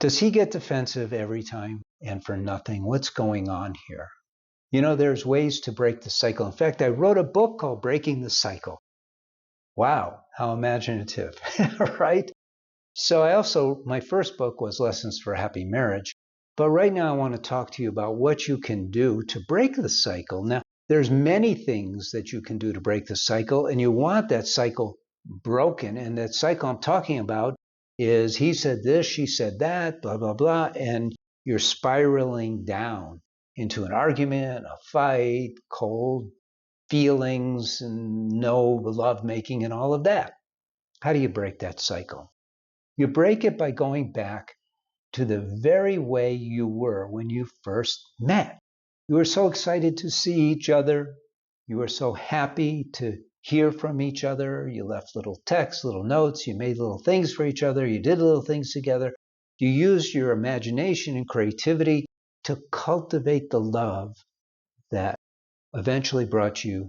Does he get defensive every time and for nothing? What's going on here? You know, there's ways to break the cycle. In fact, I wrote a book called Breaking the Cycle. Wow, how imaginative, right? So my first book was Lessons for a Happy Marriage. But right now I want to talk to you about what you can do to break the cycle. Now, there's many things that you can do to break the cycle, and you want that cycle broken. And that cycle I'm talking about is he said this, she said that, blah, blah, blah. And you're spiraling down into an argument, a fight, cold feelings, and no love making and all of that. How do you break that cycle? You break it by going back to the very way you were when you first met. You were so excited to see each other. You were so happy to hear from each other. You left little texts, little notes. You made little things for each other. You did little things together. You used your imagination and creativity to cultivate the love that eventually brought you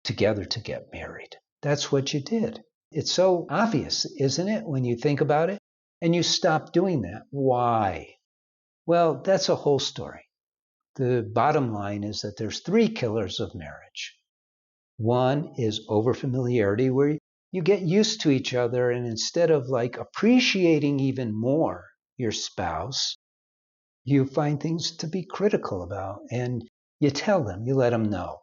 together to get married. That's what you did. It's so obvious, isn't it, when you think about it? And you stop doing that. Why? Well, that's a whole story. The bottom line is that there's three killers of marriage. One is overfamiliarity, where you get used to each other, and instead of like appreciating even more your spouse, you find things to be critical about, and you tell them, you let them know.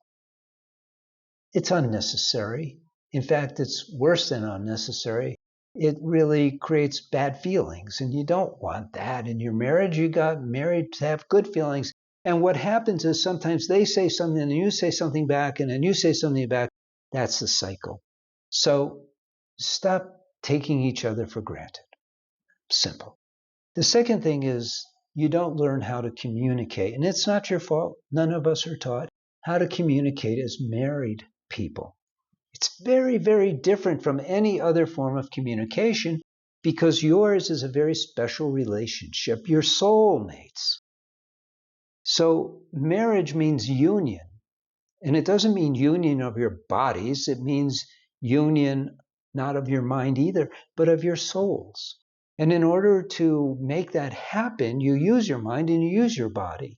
It's unnecessary. In fact, it's worse than unnecessary. It really creates bad feelings, and you don't want that in your marriage. You got married to have good feelings. And what happens is sometimes they say something and you say something back, and then you say something back. That's the cycle. So stop taking each other for granted. Simple. The second thing is you don't learn how to communicate. And it's not your fault. None of us are taught how to communicate as married people. It's very, very different from any other form of communication because yours is a very special relationship. You're soulmates. So marriage means union. And it doesn't mean union of your bodies. It means union not of your mind either, but of your souls. And in order to make that happen, you use your mind and you use your body.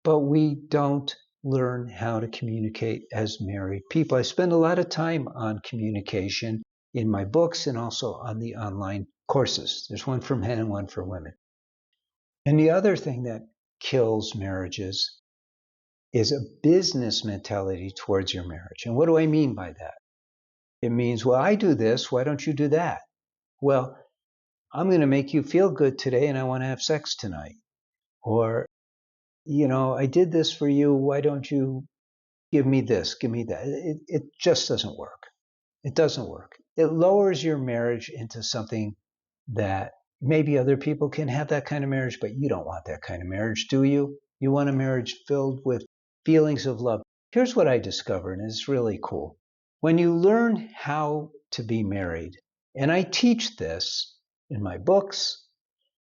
But we don't learn how to communicate as married people. I spend a lot of time on communication in my books and also on the online courses. There's one for men and one for women. And the other thing that kills marriages is a business mentality towards your marriage. And what do I mean by that? It means, well, I do this, why don't you do that? Well, I'm going to make you feel good today and I want to have sex tonight. Or, I did this for you, why don't you give me this, give me that? It just doesn't work. It doesn't work. It lowers your marriage into something that maybe other people can have that kind of marriage, but you don't want that kind of marriage, do you? You want a marriage filled with feelings of love. Here's what I discovered, and it's really cool. When you learn how to be married, and I teach this in my books,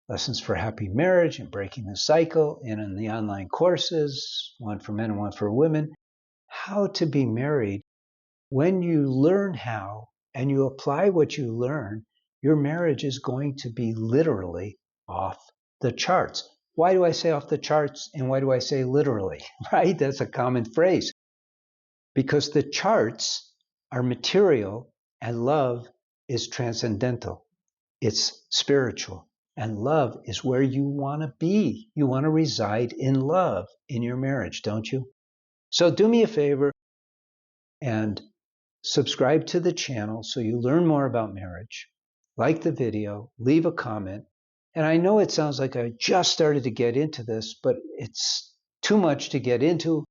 Lessons for a Happy Marriage and Breaking the Cycle, and in the online courses, one for men and one for women, how to be married. When you learn how and you apply what you learn, your marriage is going to be literally off the charts. Why do I say off the charts and why do I say literally? Right? That's a common phrase. Because the charts are material and love is transcendental. It's spiritual. And love is where you want to be. You want to reside in love in your marriage, don't you? So do me a favor and subscribe to the channel so you learn more about marriage. Like the video, leave a comment. And I know it sounds like I just started to get into this, but it's too much to get into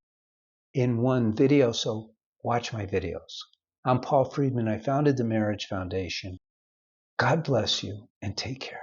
in one video, so watch my videos. I'm Paul Friedman. I founded the Marriage Foundation. God bless you and take care.